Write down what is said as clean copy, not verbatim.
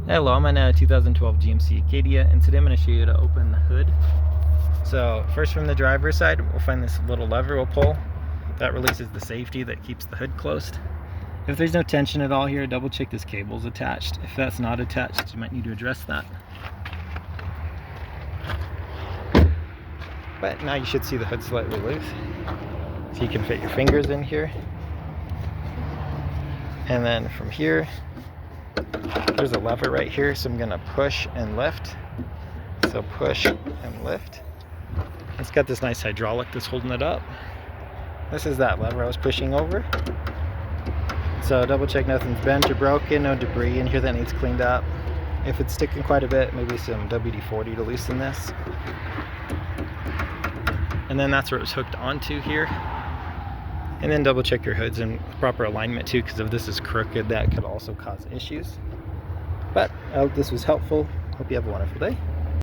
Hello, I'm in a 2012 GMC Acadia, and today I'm going to show you how to open the hood. So first, from the driver's side, we'll find this little lever we'll pull. That releases the safety that keeps the hood closed. If there's no tension at all here, double check this cable's attached. If that's not attached, you might need to address that. But now you should see the hood slightly loose. So you can fit your fingers in here. And then from here, there's a lever right here, so I'm going to push and lift. So push and lift. It's got this nice hydraulic that's holding it up. This is that lever I was pushing over. So double check nothing's bent or broken, no debris in here that needs cleaned up. If it's sticking quite a bit, maybe some WD-40 to loosen this. And then that's where it was hooked onto here. And then double check your hoods in proper alignment too, because if this is crooked, that could also cause issues. But I hope this was helpful. Hope you have a wonderful day.